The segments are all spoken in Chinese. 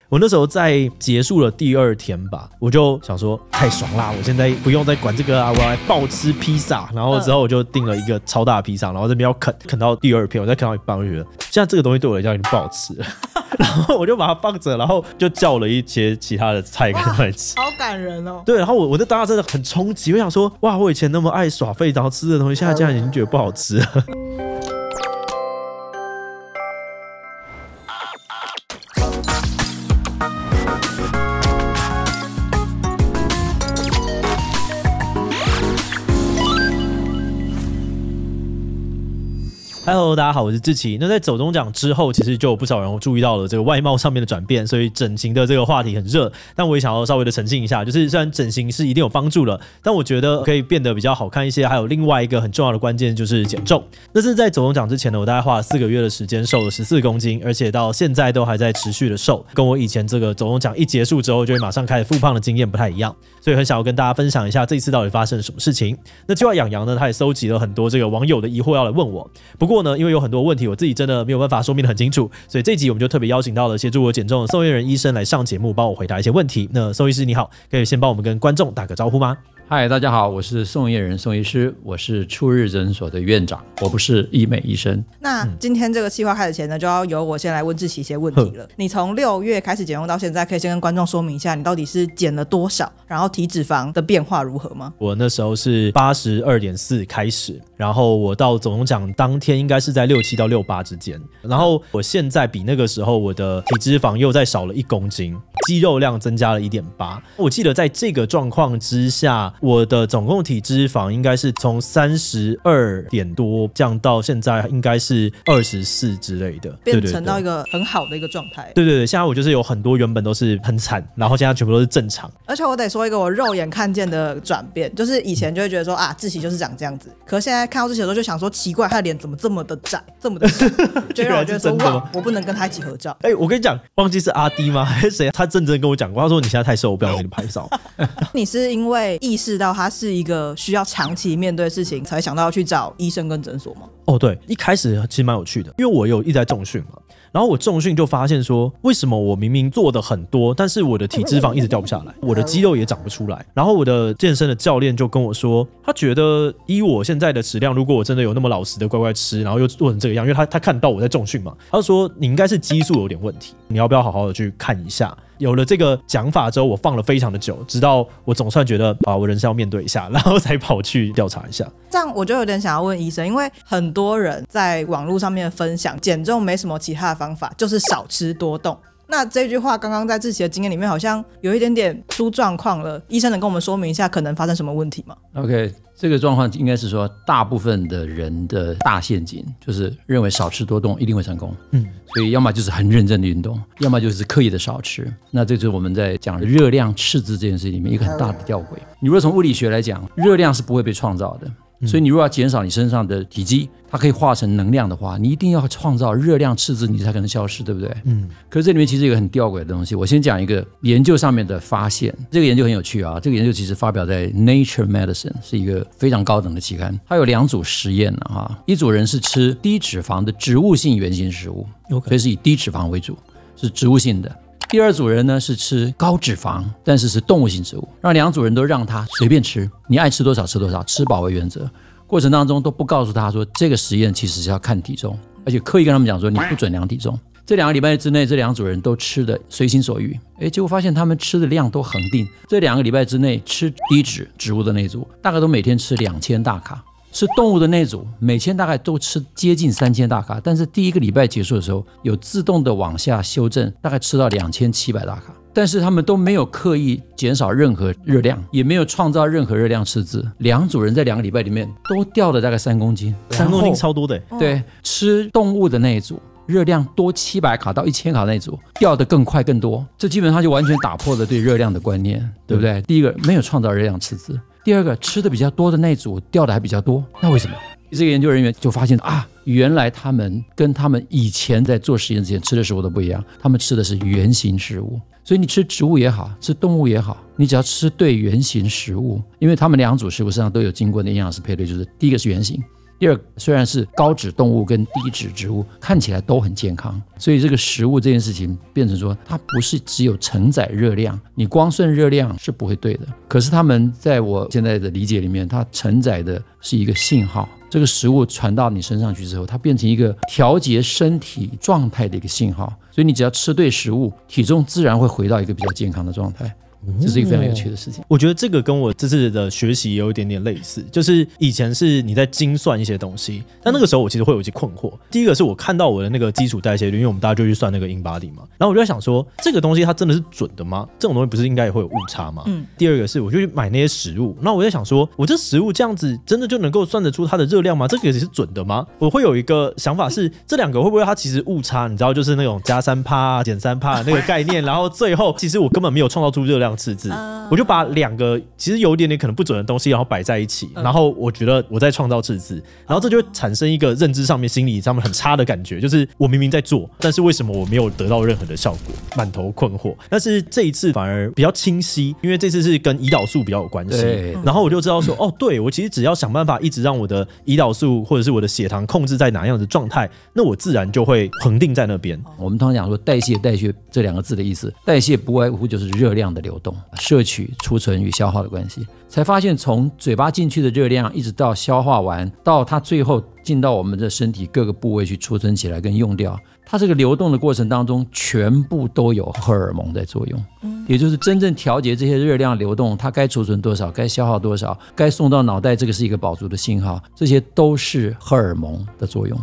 我那时候在结束了第2天吧，我就想说太爽啦，我现在不用再管这个啊，我要来暴吃披萨。然后之后我就订了一个超大的披萨，然后这边要啃到第2片，我再啃到一半，我就觉得现在这个东西对我来讲已经不好吃了。然后我就把它放着，然后就叫了一些其他的菜跟他们吃。好感人哦。对，然后我当时真的很冲击，我想说哇，我以前那么爱耍废然后吃的东西，现在竟然已经觉得不好吃了。Hello， 大家好，我是志祺。那在走中奖之后，其实就有不少人注意到了这个外貌上面的转变，所以整形的这个话题很热。但我也想要稍微的澄清一下，就是虽然整形是一定有帮助的，但我觉得可以变得比较好看一些。还有另外一个很重要的关键就是减重。那是在走中奖之前呢，我大概花了4个月的时间瘦了14公斤，而且到现在都还在持续的瘦，跟我以前这个走中奖一结束之后就会马上开始复胖的经验不太一样。所以很想要跟大家分享一下这一次到底发生了什么事情。那计划养羊呢，他也搜集了很多这个网友的疑惑要来问我。不过呢，因为有很多问题我自己真的没有办法说明得很清楚，所以这一集我们就特别邀请到了协助我减重的宋晏仁医生来上节目帮我回答一些问题。那宋医师你好，可以先帮我们跟观众打个招呼吗？嗨，大家好，我是宋晏仁宋医师，我是初日诊所的院长，我不是医美医生。那今天这个计划开始前呢，就要由我先来问志祺一些问题了。你从6月开始减重到现在，可以先跟观众说明一下，你到底是减了多少，然后体脂肪的变化如何吗？我那时候是 82.4 开始，然后我到走中奖当天应该是在67到68之间，然后我现在比那个时候我的体脂肪又再少了1公斤，肌肉量增加了 1.8。我记得在这个状况之下，我的总共体脂肪应该是从32点多降到现在应该是24之类的，变成到一个很好的一个状态。对对对，现在我就是有很多原本都是很惨，然后现在全部都是正常。而且我得说一个我肉眼看见的转变，就是以前就会觉得说啊，志祺就是长这样子，可是现在看到志祺的时候就想说奇怪，他的脸怎么这么的窄，这么的小，就让我觉得说哇，我不能跟他一起合照。我跟你讲，忘记是阿弟吗还是谁？他认真跟我讲过，他说你现在太瘦，我不想跟你拍照。你是因为意识到它是一个需要长期面对的事情，才想到要去找医生跟诊所吗？哦，对，一开始其实蛮有趣的，因为我有一直在重训嘛，然后我重训就发现说，为什么我明明做的很多，但是我的体脂肪一直掉不下来，我的肌肉也长不出来。然后我的健身的教练就跟我说，他觉得依我现在的食量，如果我真的有那么老实的乖乖吃，然后又做成这个样，因为他看到我在重训嘛，他就说你应该是激素有点问题，你要不要好好的去看一下。有了这个讲法之后，我放了非常的久，直到我总算觉得我人生要面对一下，然后才跑去调查一下。这样我就有点想要问医生，因为很多人在网络上面分享减重没什么其他的方法，就是少吃多动。那这句话刚刚在志祺的经验里面好像有一点点出状况了，医生能跟我们说明一下可能发生什么问题吗？ OK， 这个状况应该是说大部分的人的大陷阱就是认为少吃多动一定会成功，所以要么就是很认真的运动，要么就是刻意的少吃。那这就是我们在讲热量赤字这件事里面一个很大的吊诡。你如果从物理学来讲，热量是不会被创造的，所以你如果要减少你身上的体积，它可以化成能量的话，你一定要创造热量赤字，你才可能消失，对不对？可是这里面其实有一个很吊诡的东西。我先讲一个研究上面的发现，这个研究很有趣啊。这个研究其实发表在 Nature Medicine， 是一个非常高等的期刊。它有2组实验啊，一组人是吃低脂肪的植物性原型食物，所以是以低脂肪为主，是植物性的。第2组人呢是吃高脂肪，但是是动物性植物，让2组人都让他随便吃，你爱吃多少吃多少，吃饱为原则。过程当中都不告诉他说这个实验其实是要看体重，而且刻意跟他们讲说你不准量体重。这2个礼拜之内，这2组人都吃的随心所欲，结果发现他们吃的量都恒定。这2个礼拜之内吃低脂植物的那组，大概都每天吃2000大卡。吃动物的那组每天大概都吃接近3000大卡，但是第1个礼拜结束的时候有自动的往下修正，大概吃到2700大卡。但是他们都没有刻意减少任何热量，也没有创造任何热量赤字。2组人在2个礼拜里面都掉了大概3公斤，3公斤超多的。对，吃动物的那一组热量多700卡到1000卡那一组掉得更快更多，这基本上就完全打破了对热量的观念，对不对？第一个没有创造热量赤字，第2个吃的比较多的那一组掉的还比较多，那为什么？这个研究人员就发现原来他们跟他们以前在做实验之前吃的食物都不一样，他们吃的是原型食物。所以你吃植物也好，吃动物也好，你只要吃对原型食物，因为他们2组食物身上都有经过的营养师配对，就是第一个是原型，第二个，虽然是高脂动物跟低脂植物看起来都很健康，所以这个食物这件事情变成说它不是只有承载热量，你光算热量是不会对的。可是他们在我现在的理解里面，它承载的是一个信号，这个食物传到你身上去之后，它变成一个调节身体状态的一个信号，所以你只要吃对食物，体重自然会回到一个比较健康的状态。这是一个非常有趣的事情。我觉得这个跟我这次的学习也有一点点类似，就是以前是你在精算一些东西，但那个时候我其实会有一些困惑。第一个是我看到我的那个基础代谢率，因为我们大家就去算那个 InBody 嘛，然后我就在想说，这个东西它真的是准的吗？这种东西不是应该也会有误差吗？第二个是我就去买那些食物，那我在想说，我这食物这样子真的就能够算得出它的热量吗？这个也是准的吗？我会有一个想法是，这两个会不会它其实误差？你知道，就是那种加3%减3%的那个概念，然后最后其实我根本没有创造出热量赤字。我就把两个其实有一点点可能不准的东西，然后摆在一起，然后我觉得我在创造赤字，然后这就会产生一个认知上面、心理上面很差的感觉，就是我明明在做，但是为什么我没有得到任何的效果，满头困惑。但是这一次反而比较清晰，因为这次是跟胰岛素比较有关系，然后我就知道说，哦，对，我其实只要想办法一直让我的胰岛素或者是我的血糖控制在哪样的状态，那我自然就会恒定在那边。我们通常讲说代谢这两个字的意思，代谢不外乎就是热量的流动，摄取、储存与消耗的关系，才发现从嘴巴进去的热量一直到消化完，到它最后进到我们的身体各个部位去储存起来跟用掉，它这个流动的过程当中全部都有荷尔蒙在作用，也就是真正调节这些热量流动，它该储存多少，该消耗多少，该送到脑袋，这个是一个饱足的信号，这些都是荷尔蒙的作用。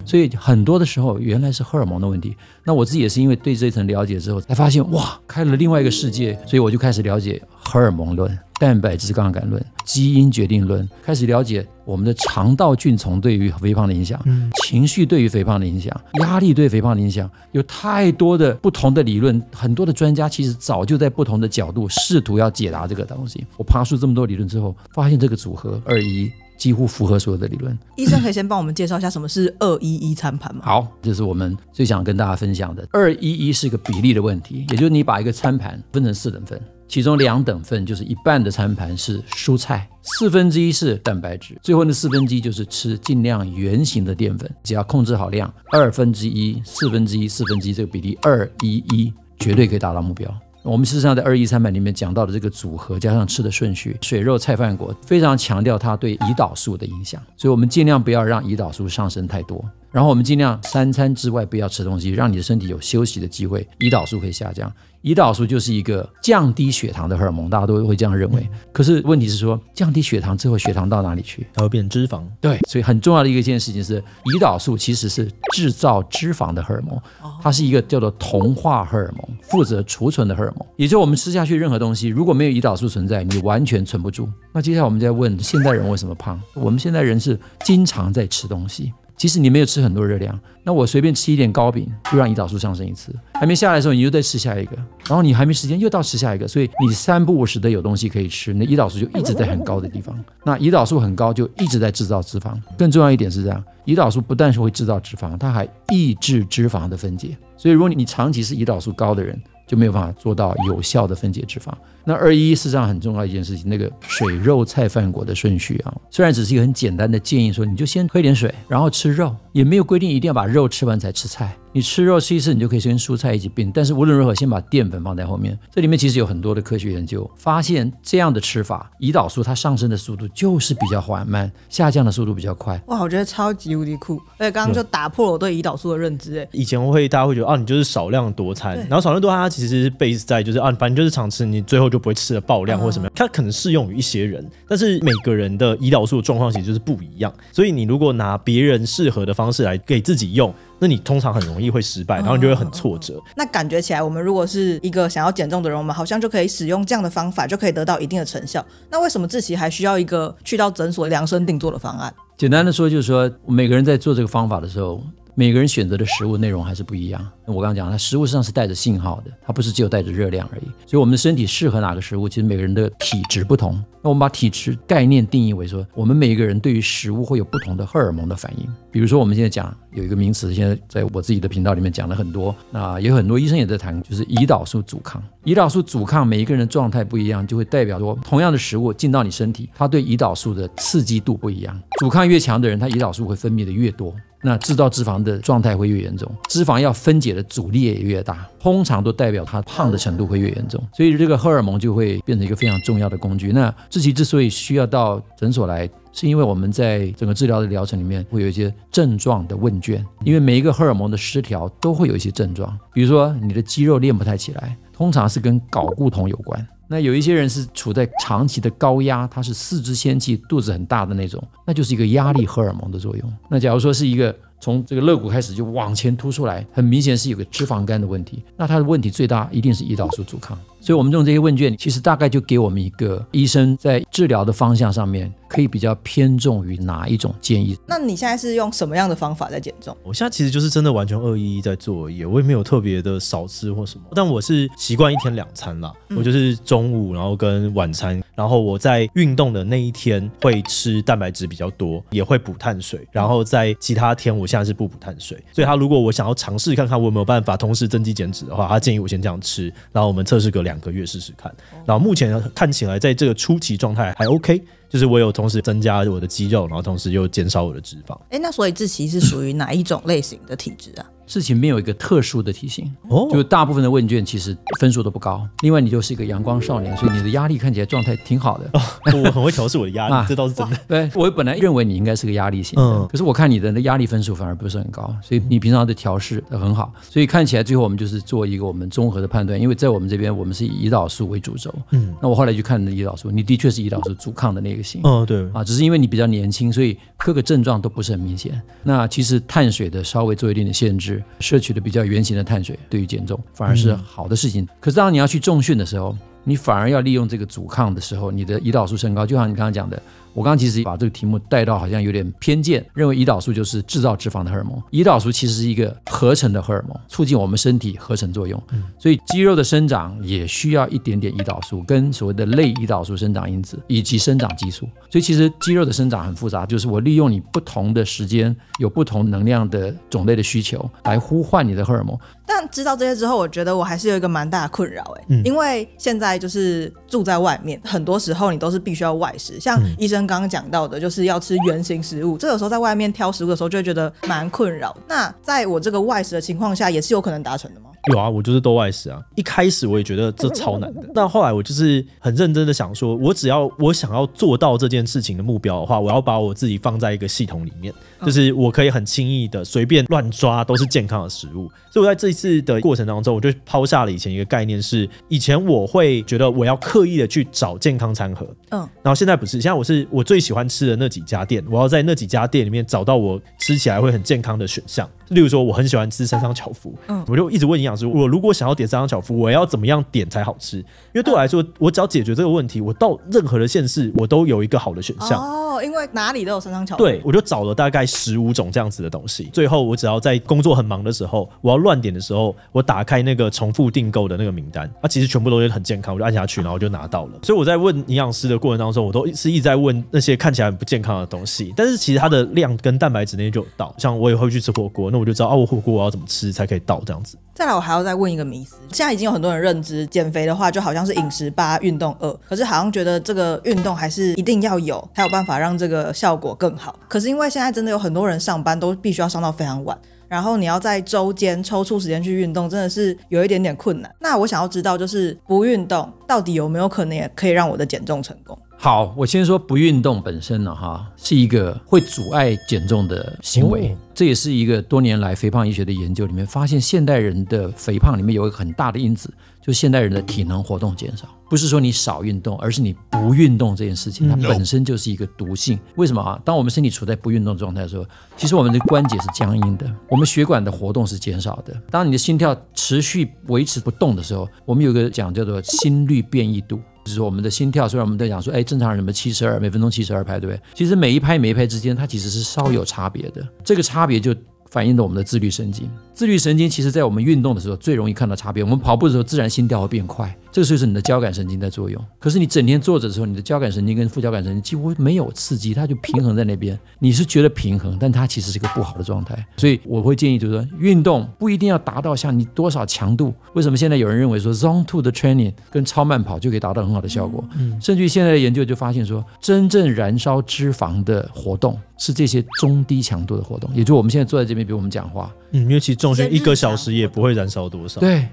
所以很多的时候原来是荷尔蒙的问题。那我自己也是因为对这一层了解之后才发现，哇，开了另外一个世界。所以我就开始了解荷尔蒙论、蛋白质杠杆论、基因决定论，开始了解我们的肠道菌丛对于肥胖的影响，情绪对于肥胖的影响，压力对肥胖的影响，有太多的不同的理论，很多的专家其实早就在不同的角度试图要解答这个东西。我爬出这么多理论之后，发现这个组合211几乎符合所有的理论。医生可以先帮我们介绍一下什么是211餐盘吗？好，这是我们最想跟大家分享的。211是个比例的问题，也就是你把一个餐盘分成4等份，其中2等份就是一半的餐盘是蔬菜，1/4是蛋白质，最后那1/4就是吃尽量原型的淀粉，只要控制好量，1/2、1/4这个比例211绝对可以达到目标。我们事实上在211餐盘里面讲到的这个组合加上吃的顺序，水肉菜饭果非常强调它对胰岛素的影响，所以我们尽量不要让胰岛素上升太多，然后我们尽量3餐之外不要吃东西，让你的身体有休息的机会，胰岛素会下降。胰岛素就是一个降低血糖的荷尔蒙，大家都会这样认为。可是问题是说，降低血糖之后，血糖到哪里去？它会变脂肪。对，所以很重要的一件事情是，胰岛素其实是制造脂肪的荷尔蒙，它是一个叫做同化荷尔蒙，负责储存的荷尔蒙。也就是我们吃下去任何东西，如果没有胰岛素存在，你完全存不住。那接下来我们再问，现代人为什么胖？我们现代人是经常在吃东西。其实你没有吃很多热量，那我随便吃一点糕饼就让胰岛素上升一次，还没下来的时候你又再吃下一个，然后你还没时间又到吃下一个，所以你3不5时的有东西可以吃，那胰岛素就一直在很高的地方。那胰岛素很高就一直在制造脂肪。更重要一点是这样，胰岛素不但是会制造脂肪，它还抑制脂肪的分解，所以如果你长期是胰岛素高的人，就没有办法做到有效的分解脂肪。那211事实上很重要一件事情，那个水肉菜饭果的顺序啊，虽然只是一个很简单的建议，说你就先喝一点水，然后吃肉，也没有规定一定要把肉吃完才吃菜。你吃肉吃一次，你就可以跟蔬菜一起并，但是无论如何先把淀粉放在后面。这里面其实有很多的科学研究发现，这样的吃法，胰岛素它上升的速度就是比较缓慢，下降的速度比较快。哇，我觉得超级无敌酷，而且刚刚就打破了我对胰岛素的认知。以前大家会觉得你就是少量多餐，然后少量多餐它其实是 base 在就是反正就是常吃，你最后就不会吃的爆量或者什么样。它可能适用于一些人，但是每个人的胰岛素的状况其实就是不一样，所以你如果拿别人适合的方式来给自己用，那你通常很容易会失败，然后你就会很挫折。那感觉起来，我们如果是一个想要减重的人，我们好像就可以使用这样的方法，就可以得到一定的成效。那为什么志祺还需要一个去到诊所量身定做的方案？简单的说，就是说每个人在做这个方法的时候，每个人选择的食物内容还是不一样。我刚刚讲，它食物上是带着信号的，它不是只有带着热量而已。所以我们的身体适合哪个食物，其实每个人的体质不同。那我们把体质概念定义为说，我们每一个人对于食物会有不同的荷尔蒙的反应。比如说我们现在讲有一个名词，现在在我自己的频道里面讲了很多，那也有很多医生也在谈，就是胰岛素阻抗。胰岛素阻抗每一个人的状态不一样，就会代表说同样的食物进到你身体，它对胰岛素的刺激度不一样。阻抗越强的人，他胰岛素会分泌的越多，那制造脂肪的状态会越严重，脂肪要分解的阻力也越大，通常都代表他胖的程度会越严重。所以这个荷尔蒙就会变成一个非常重要的工具。那志祺之所以需要到诊所来，是因为我们在整个治疗的疗程里面会有一些症状的问卷，因为每一个荷尔蒙的失调都会有一些症状，比如说你的肌肉练不太起来，通常是跟睾固酮有关。那有一些人是处在长期的高压，他是四肢纤细，肚子很大的那种，那就是一个压力荷尔蒙的作用。那假如说是一个从这个肋骨开始就往前凸出来，很明显是有个脂肪肝的问题，那它的问题最大一定是胰岛素阻抗。所以我们用这些问卷，其实大概就给我们一个医生在治疗的方向上面可以比较偏重于哪一种建议。那你现在是用什么样的方法在减重？我现在其实就是真的完全211在做而已，我也没有特别的少吃或什么，但我是习惯1天2餐啦，我就是中午然后跟晚餐，然后我在运动的那一天会吃蛋白质比较多，也会补碳水，然后在其他天我现在是不补碳水。所以他如果我想要尝试看看我有没有办法同时增肌减脂的话，他建议我先这样吃，然后我们测试个2个月试试看。然后目前看起来在这个初期状态还 OK， 就是我有同时增加我的肌肉，然后同时又减少我的脂肪。那所以志祺是属于哪一种类型的体质啊？事情没有一个特殊的体型，就大部分的问卷其实分数都不高。另外你就是一个阳光少年，所以你的压力看起来状态挺好的。我很会调试我的压力，这倒是真的。对，我本来认为你应该是个压力型的，可是我看你的压力分数反而不是很高，所以你平常的调试很好，所以看起来最后我们就是做一个我们综合的判断。因为在我们这边我们是以胰岛素为主轴，那我后来去看你的胰岛素，你的确是胰岛素阻抗的那个型，对啊，只是因为你比较年轻，所以各个症状都不是很明显。那其实碳水的稍微做一点点限制，摄取的比较原型的碳水，对于减重反而是好的事情。可是当你要去重训的时候，你反而要利用这个阻抗的时候，你的胰岛素升高，就像你刚刚讲的，我刚刚其实把这个题目带到好像有点偏见，认为胰岛素就是制造脂肪的荷尔蒙。胰岛素其实是一个合成的荷尔蒙，促进我们身体合成作用，所以肌肉的生长也需要一点点胰岛素，跟所谓的类胰岛素生长因子以及生长激素。所以其实肌肉的生长很复杂，就是我利用你不同的时间有不同能量的种类的需求来呼唤你的荷尔蒙。但知道这些之后，我觉得我还是有一个蛮大的困扰因为现在就是住在外面，很多时候你都是必须要外食，像医生刚刚讲到的，就是要吃原型食物，这有时候在外面挑食物的时候就会觉得蛮困扰。那在我这个外食的情况下，也是有可能达成的吗？有啊，我就是都外食啊。一开始我也觉得这超难的，但后来我就是很认真的想说，只要我想要做到这件事情的目标的话，我要把我自己放在一个系统里面，就是我可以很轻易的随便乱抓都是健康的食物。所以我在这一次的过程当中，我就抛下了以前一个概念是，以前我会觉得我要刻意的去找健康餐盒，然后现在不是，现在我最喜欢吃的那几家店，我要在那几家店里面找到我吃起来会很健康的选项。例如说我很喜欢吃三商巧福，我就一直问营养师，我如果想要点三商巧福，我要怎么样点才好吃？因为对我来说，我只要解决这个问题，我到任何的县市我都有一个好的选项。因为哪里都有三商巧福。对，我就找了大概15种这样子的东西。最后我只要在工作很忙的时候，我要乱点的时候，我打开那个重复订购的那个名单，其实全部都是很健康，我就按下去，然后我就拿到了。所以我在问营养师的过程当中，我都是一直在问那些看起来很不健康的东西，但是其实它的量跟蛋白质那些就有到。像我也会去吃火锅，那我就知道我火锅我要怎么吃才可以到这样子。再来我还要再问一个迷思，现在已经有很多人认知减肥的话就好像是饮食8运动2，可是好像觉得这个运动还是一定要有才有办法让这个效果更好。可是因为现在真的有很多人上班都必须要上到非常晚，然后你要在周间抽出时间去运动真的是有一点点困难。那我想要知道就是不运动到底有没有可能也可以让我的减重成功？好，我先说不运动本身呢，是一个会阻碍减重的行为。这也是一个多年来肥胖医学的研究里面发现，现代人的肥胖里面有一个很大的因子，就是现代人的体能活动减少。不是说你少运动，而是你不运动这件事情，它本身就是一个毒性。为什么当我们身体处在不运动状态的时候，其实我们的关节是僵硬的，我们血管的活动是减少的。当你的心跳持续维持不动的时候，我们有个讲叫做心率变异度。就是说我们的心跳，虽然我们在讲说正常人什么72每分钟72拍，对不对？其实每一拍之间它其实是稍有差别的，这个差别就反映了我们的自律神经。自律神经其实在我们运动的时候最容易看到差别，我们跑步的时候自然心跳会变快，这个就是你的交感神经在作用。可是你整天坐着的时候，你的交感神经跟副交感神经几乎没有刺激，它就平衡在那边，你是觉得平衡，但它其实是个不好的状态。所以我会建议就是说，运动不一定要达到像你多少强度，为什么现在有人认为说 Zone 2的 training 跟超慢跑就可以达到很好的效果，甚至于现在的研究就发现说，真正燃烧脂肪的活动是这些中低强度的活动，也就是我们现在坐在这边比我们讲话，因为其实重训1个小时也不会燃烧多少。对，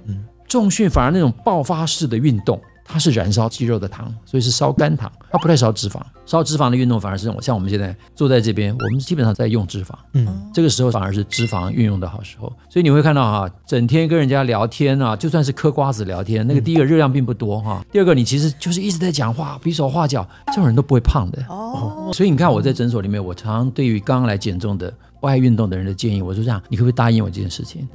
重训反而那种爆发式的运动，它是燃烧肌肉的糖，所以是烧肝糖，它不太烧脂肪。烧脂肪的运动反而是像我们现在坐在这边，我们基本上在用脂肪，这个时候反而是脂肪运用的好时候。所以你会看到整天跟人家聊天就算是嗑瓜子聊天，那个第一个热量并不多第二个你其实就是一直在讲话，比手画脚，这种人都不会胖的。所以你看我在诊所里面，我常常对于刚刚来减重的不爱运动的人的建议，我说这样，你可不可以答应我这件事情？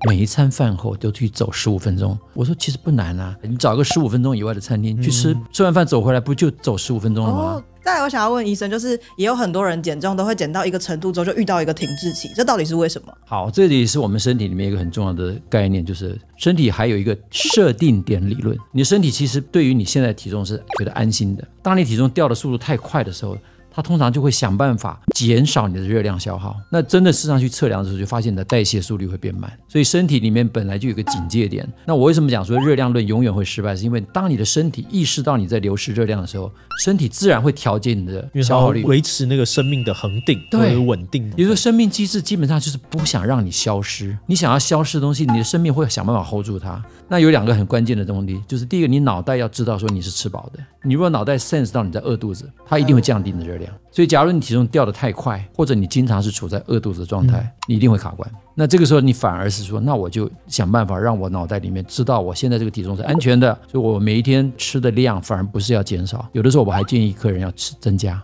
每一餐饭后都去走15分钟。我说其实不难啊，你找个15分钟以外的餐厅去吃，吃完饭走回来，不就走15分钟了吗？再来，我想要问医生，就是也有很多人减重都会减到一个程度之后就遇到一个停滞期，这到底是为什么？好，这里是我们身体里面一个很重要的概念，就是身体还有一个设定点理论。你的身体其实对于你现在的体重是觉得安心的，当你体重掉的速度太快的时候，它通常就会想办法减少你的热量消耗。那真的事实上去测量的时候，就发现你的代谢速率会变慢。所以身体里面本来就有个警戒点。那我为什么讲说热量论永远会失败？是因为当你的身体意识到你在流失热量的时候，身体自然会调节你的消耗率，维持那个生命的恒定，对，稳定。也就是说，生命机制基本上就是不想让你消失。你想要消失的东西，你的生命会想办法 hold 住它。那有2个很关键的东西，就是第一个，你脑袋要知道说你是吃饱的。你如果脑袋 sense 到你在饿肚子，它一定会降低你的热量。所以假如你体重掉得太快，或者你经常是处在饿肚子的状态，你一定会卡关。那这个时候你反而是说，那我就想办法让我脑袋里面知道我现在这个体重是安全的，所以我每一天吃的量反而不是要减少，有的时候我还建议客人要增加。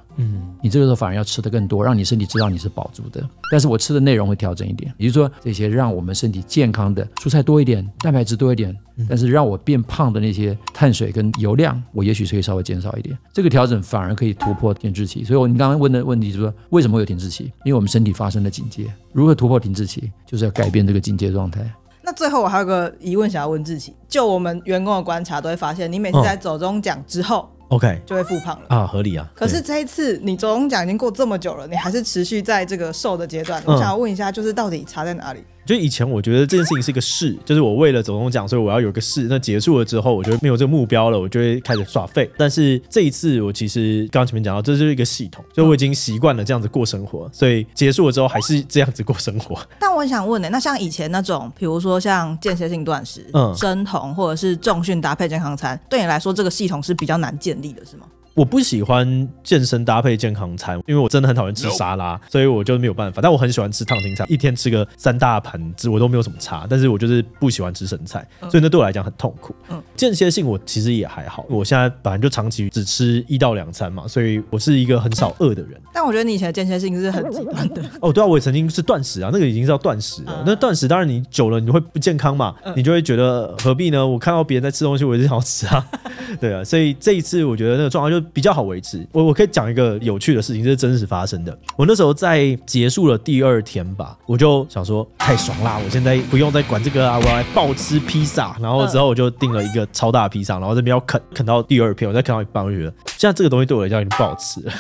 你这个时候反而要吃的更多，让你身体知道你是饱足的，但是我吃的内容会调整一点，也就是说这些让我们身体健康的蔬菜多一点，蛋白质多一点，但是让我变胖的那些碳水跟油量，我也许可以稍微减少一点。这个调整反而可以突破停滞期。所以你刚刚问的问题就是说，为什么会有停滞期？因为我们身体发生了警戒，如何突破停滞期，就是要改变这个警戒状态。那最后我还有个疑问想要问志祺，就我们员工的观察都会发现，你每次在走中奖之后，OK， 就会复胖了啊，合理啊。可是这一次你走中奖已经过这么久了，你还是持续在这个瘦的阶段，我想要问一下，就是到底差在哪里？就以前我觉得这件事情是一个事，就是我为了走中奖，所以我要有个事。那结束了之后，我就没有这个目标了，我就会开始耍废。但是这一次，我其实刚刚前面讲到，这就是一个系统，就我已经习惯了这样子过生活，所以结束了之后还是这样子过生活。但我很想问那像以前那种，比如说像间歇性断食、生酮或者是重训搭配健康餐，对你来说这个系统是比较难建立的，是吗？我不喜欢健身搭配健康餐，因为我真的很讨厌吃沙拉，所以我就没有办法。但我很喜欢吃烫青菜，一天吃个3大盘子我都没有什么差，但是我就是不喜欢吃生菜，所以那对我来讲很痛苦。间歇性我其实也还好，我现在本来就长期只吃1到2餐嘛，所以我是一个很少饿的人。但我觉得你以前的间歇性是很极端的。哦，对啊，我也曾经是断食啊，那个已经是要断食了。那断食当然你久了你会不健康嘛，你就会觉得何必呢？我看到别人在吃东西，我也是想要吃啊。对啊，所以这一次我觉得那个状况就比较好维持。我可以讲一个有趣的事情，这是真实发生的。我那时候在结束了第2天吧，我就想说太爽啦，我现在不用再管这个啊，我要来暴吃披萨。然后之后我就订了一个超大的披萨，然后这边要啃到第2片，我再啃到一半，我就觉得现在这个东西对我来讲已经不好吃了。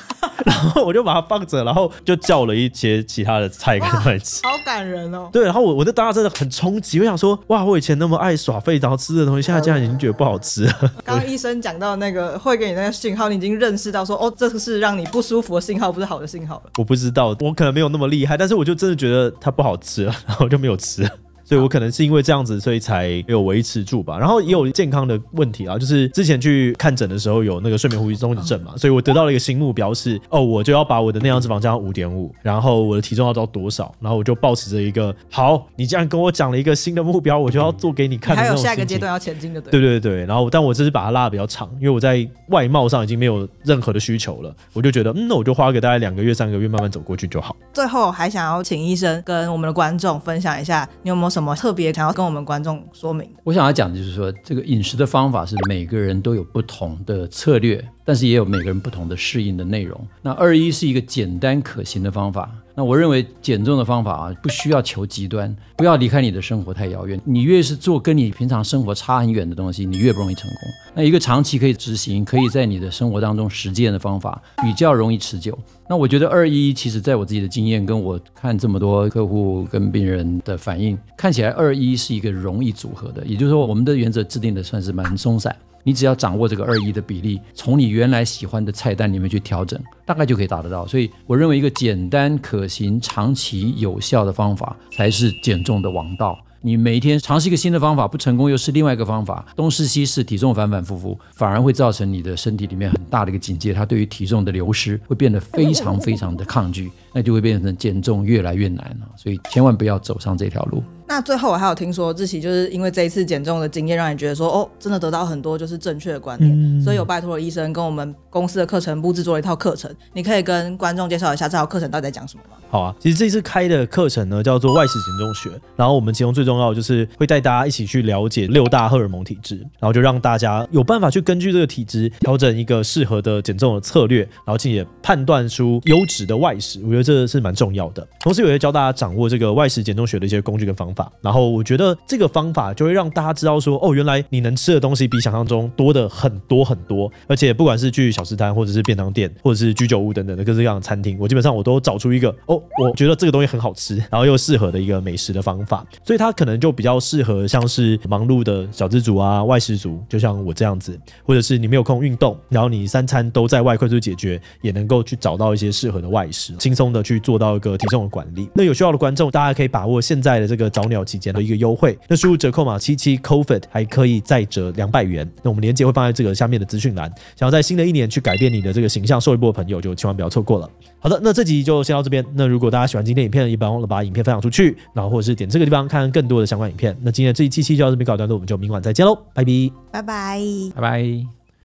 然后我就把它放着，然后就叫了一些其他的菜跟他们吃。好感人哦。对，然后我在当下真的很冲击，我想说哇，我以前那么爱耍废然后吃的东西，现在竟然已经觉得不好吃了。刚刚医生讲到那个会给你那个信号，你已经认识到说哦，这个是让你不舒服的信号，不是好的信号了。我不知道，我可能没有那么厉害，但是我就真的觉得它不好吃了，然后我就没有吃了。所以我可能是因为这样子，所以才有维持住吧。然后也有健康的问题啊，就是之前去看诊的时候有那个睡眠呼吸综合症嘛，所以我得到了一个新目标是，我就要把我的内脏脂肪降到 5.5， 然后我的体重要到多少，然后我就抱持着一个好，你既然跟我讲了一个新的目标，我就要做给你看的那种心情。还有下一个阶段要前进的，对。然后但我这是把它拉得比较长，因为我在外貌上已经没有任何的需求了，我就觉得那我就花个大概2个月3个月慢慢走过去就好。最后还想要请医生跟我们的观众分享一下，你有没有什么特别想要跟我们观众说明的？我想要讲的就是说，这个饮食的方法是每个人都有不同的策略，但是也有每个人不同的适应的内容。那21是一个简单可行的方法，那我认为减重的方法啊，不需要求极端，不要离开你的生活太遥远。你越是做跟你平常生活差很远的东西，你越不容易成功。那一个长期可以执行，可以在你的生活当中实践的方法，比较容易持久。那我觉得21其实在我自己的经验，跟我看这么多客户跟病人的反应，看起来21是一个容易组合的，也就是说我们的原则制定的算是蛮松散。你只要掌握这个21的比例，从你原来喜欢的菜单里面去调整，大概就可以达得到。所以我认为一个简单可行、长期有效的方法才是减重的王道。你每一天尝试一个新的方法，不成功又是另外一个方法，东试西试，体重反反复复，反而会造成你的身体里面很大的一个警戒，它对于体重的流失会变得非常非常的抗拒，那就会变成减重越来越难。所以千万不要走上这条路。那最后我还有听说志祺就是因为这一次减重的经验，让你觉得说哦，真的得到很多就是正确的观念，所以有拜托了医生跟我们公司的课程部制作了一套课程，你可以跟观众介绍一下这套课程到底在讲什么吗？好啊，其实这次开的课程呢叫做外食减重学，然后我们其中最重要的就是会带大家一起去了解6大荷尔蒙体质，然后就让大家有办法去根据这个体质调整一个适合的减重的策略，然后进而判断出优质的外食，我觉得这是蛮重要的。同时也会教大家掌握这个外食减重学的一些工具跟方法，然后我觉得这个方法就会让大家知道说，哦，原来你能吃的东西比想象中多的很多很多，而且不管是去小吃摊或者是便当店或者是居酒屋等等的各式各样的餐厅，我基本上我都找出一个我觉得这个东西很好吃，然后又适合的一个美食的方法，所以它可能就比较适合像是忙碌的小资族啊、外食族，就像我这样子，或者是你没有空运动，然后你3餐都在外快速解决，也能够去找到一些适合的外食，轻松的去做到一个体重的管理。那有需要的观众，大家可以把握现在的这个早鸟期间的一个优惠，那输入折扣码77COVID还可以再折200元。那我们连结会放在这个下面的资讯栏。想要在新的一年去改变你的这个形象，瘦一波的朋友就千万不要错过了。好的，那这集就先到这边。那如果大家喜欢今天影片，也别忘了把影片分享出去，然后或者是点这个地方看更多的相关影片。那今天的这一期就到这边告一段落，我们就明晚再见喽，拜拜，拜拜，拜拜。